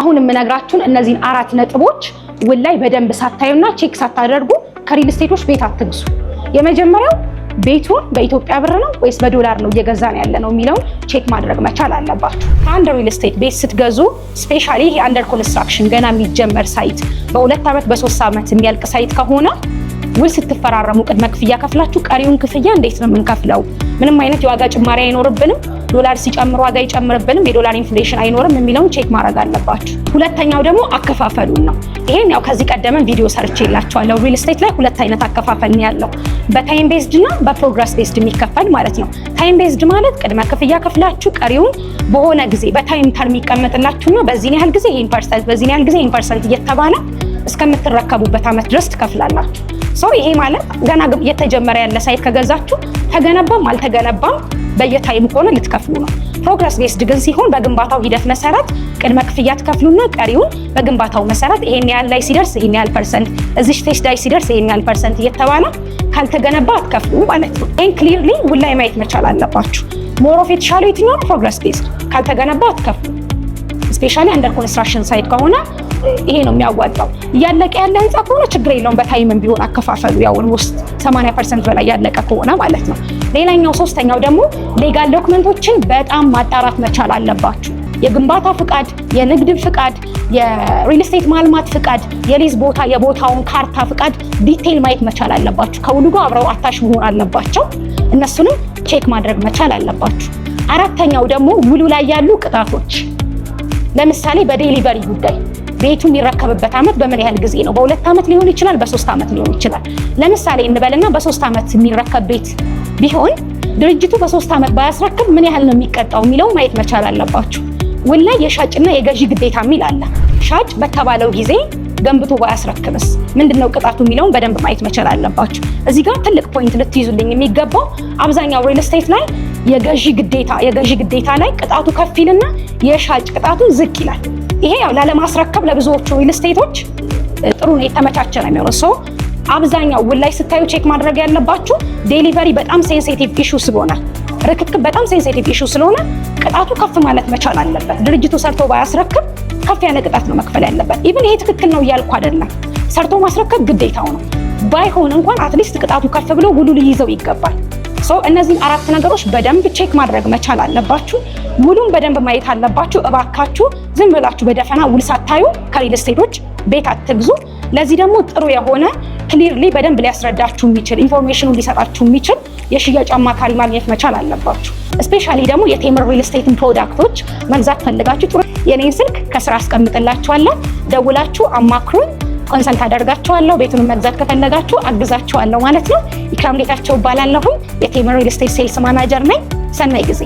አሁን የምነግራችሁን እነዚህን 4 ነጥቦች ውል ላይ በደንብ ሳታዩና ቼክ ሳታደርጉ ከሪል ስቴቶች ቤት አትግዙ። የመጀመሪያው ቤቱን በኢትዮጵያ ብር ነው ወይስ በዶላር ነው እየገዛን ያለ ነው የሚለውን ቼክ ማድረግ መቻል አለባችሁ። ከአንድ ሪል ስቴት ቤት ስትገዙ ስፔሻሊ ይሄ አንደር ኮንስትራክሽን ገና የሚጀመር ሳይት በ2 ዓመት በ3 ዓመት የሚያልቅ ሳይት ከሆነ ውል ስትፈራረሙ ቅድመ ክፍያ ከፍላችሁ ቀሪውን ክፍያ እንዴት ነው የምንከፍለው? ምንም አይነት የዋጋ ጭማሪ አይኖርብንም፣ ዶላር ሲጨምር ዋጋ ይጨምርብንም፣ የዶላር ኢንፍሌሽን አይኖርም የሚለውን ቼክ ማድረግ አለባችሁ። ሁለተኛው ደግሞ አከፋፈሉን ነው። ይሄን ያው ከዚህ ቀደም ቪዲዮ ሰርቼላችኋለሁ። ሪል ስቴት ላይ 2 አይነት አከፋፈል ነው ያለው፣ በታይም ቤዝድ እና በፕሮግረስ ቤዝድ የሚከፈል ማለት ነው። ታይም ቤዝድ ማለት ቅድመ ክፍያ ከፍላችሁ ቀሪውን በሆነ ጊዜ በታይም ተርም ይቀመጥላችሁና በዚህ ያህል ጊዜ ይሄን ፐርሰንት በዚህ ያህል ጊዜ ይሄን ፐርሰንት እየተባለ እስከምትረከቡበት ዓመት ድረስ ትከፍላላችሁ። ይሄ ማለት ገና የተጀመረ ያለ ሳይት ከገዛችሁ ተገነባም አልተገነባም በየታይም ከሆነ ልትከፍሉ ነው። ፕሮግረስ ቤዝድ ግን ሲሆን በግንባታው ሂደት መሰረት ቅድመ ክፍያ ትከፍሉና ቀሪውን በግንባታው መሰረት ይሄን ያህል ላይ ሲደርስ ይሄን ያህል ፐርሰንት፣ እዚህ ስቴጅ ላይ ሲደርስ ይሄን ያህል ፐርሰንት እየተባለ ካልተገነባ አትከፍሉ ማለት ነው። ይሄን ክሊርሊ ውል ላይ ማየት መቻል አለባችሁ። ሞር ኦፍ የተሻለው የትኛው ነው? ፕሮግረስ ቤዝድ። ካልተገነባ አትከፍሉ። ስፔሻሊ አንደር ኮንስትራክሽን ሳይት ከሆነ ይሄ ነው የሚያዋጣው። እያለቀ ያለ ህንጻ ከሆነ ችግር የለውም፣ በታይምም ቢሆን አከፋፈሉ ያው ውስጥ 80% በላይ ያለቀ ከሆነ ማለት ነው። ሌላኛው ሶስተኛው ደግሞ ሌጋል ዶክመንቶችን በጣም ማጣራት መቻል አለባችሁ። የግንባታ ፍቃድ፣ የንግድ ፍቃድ፣ የሪል ስቴት ማልማት ፍቃድ፣ የሊዝ ቦታ የቦታውን ካርታ ፍቃድ ዲቴይል ማየት መቻል አለባችሁ። ከውሉ ጋር አብረው አታች መሆን አለባቸው። እነሱንም ቼክ ማድረግ መቻል አለባችሁ። አራተኛው ደግሞ ውሉ ላይ ያሉ ቅጣቶች፣ ለምሳሌ በዴሊቨሪ ጉዳይ ቤቱ የሚረከብበት ዓመት በምን ያህል ጊዜ ነው? በ2 ዓመት ሊሆን ይችላል፣ በ3 ዓመት ሊሆን ይችላል። ለምሳሌ እንበልና በ3 ዓመት የሚረከብ ቤት ቢሆን ድርጅቱ በ3 ዓመት ባያስረክብ ምን ያህል ነው የሚቀጣው የሚለው ማየት መቻል አለባችሁ። ውል ላይ የሻጭና የገዢ ግዴታ የሚል አለ። ሻጭ በተባለው ጊዜ ገንብቶ ባያስረክብስ ምንድነው ቅጣቱ የሚለውን በደንብ ማየት መቻል አለባችሁ። እዚህ ጋር ትልቅ ፖይንት ልትይዙልኝ የሚገባው አብዛኛው ሪል ስቴት ላይ የገዢ ግዴታ ላይ ቅጣቱ ከፍ ይልና የሻጭ ቅጣቱ ዝቅ ይላል። ይሄ ያው ላለማስረከብ ለብዙዎቹ ሪል ስቴቶች ጥሩ ነው፣ የተመቻቸ ነው የሚሆነው። አብዛኛው ውል ላይ ስታዩ ቼክ ማድረግ ያለባችሁ ዴሊቨሪ በጣም ሴንሲቲቭ ኢሹ ስለሆነ፣ ርክክብ በጣም ሴንሲቲቭ ኢሹ ስለሆነ ቅጣቱ ከፍ ማለት መቻል አለበት። ድርጅቱ ሰርቶ ባያስረክብ ከፍ ያለ ቅጣት ነው መክፈል ያለበት። ኢቭን ይሄ ትክክል ነው እያልኩ አይደለም፣ ሰርቶ ማስረከብ ግዴታው ነው። ባይሆን እንኳን አትሊስት ቅጣቱ ከፍ ብሎ ውሉ ሊይዘው ይገባል። እነዚህን 4 ነገሮች በደንብ ቼክ ማድረግ መቻል አለባችሁ። ውሉን በደንብ ማየት አለባችሁ። እባካችሁ ዝም ብላችሁ በደፈና ውል ሳታዩ ከሪል ስቴቶች ቤት አትግዙ። ለዚህ ደግሞ ጥሩ የሆነ ክሊርሊ በደንብ ሊያስረዳችሁ የሚችል ኢንፎርሜሽኑን ሊሰጣችሁ የሚችል የሽያጭ አማካሪ ማግኘት መቻል አለባችሁ። ስፔሻሊ ደግሞ የቴምር ሪል ስቴትን ፕሮዳክቶች መግዛት ፈልጋችሁ ጥሩ የኔን ስልክ ከስራ አስቀምጥላችኋለሁ፣ ደውላችሁ አማክሩኝ፣ ኮንሰልት አደርጋችኋለሁ። ቤቱን መግዛት ከፈለጋችሁ አግዛችኋለሁ ማለት ነው። ኢክራም ጌታቸው እባላለሁ። የቴምር ሪል ስቴት ሴልስ ማናጀር ነኝ። ሰናይ ጊዜ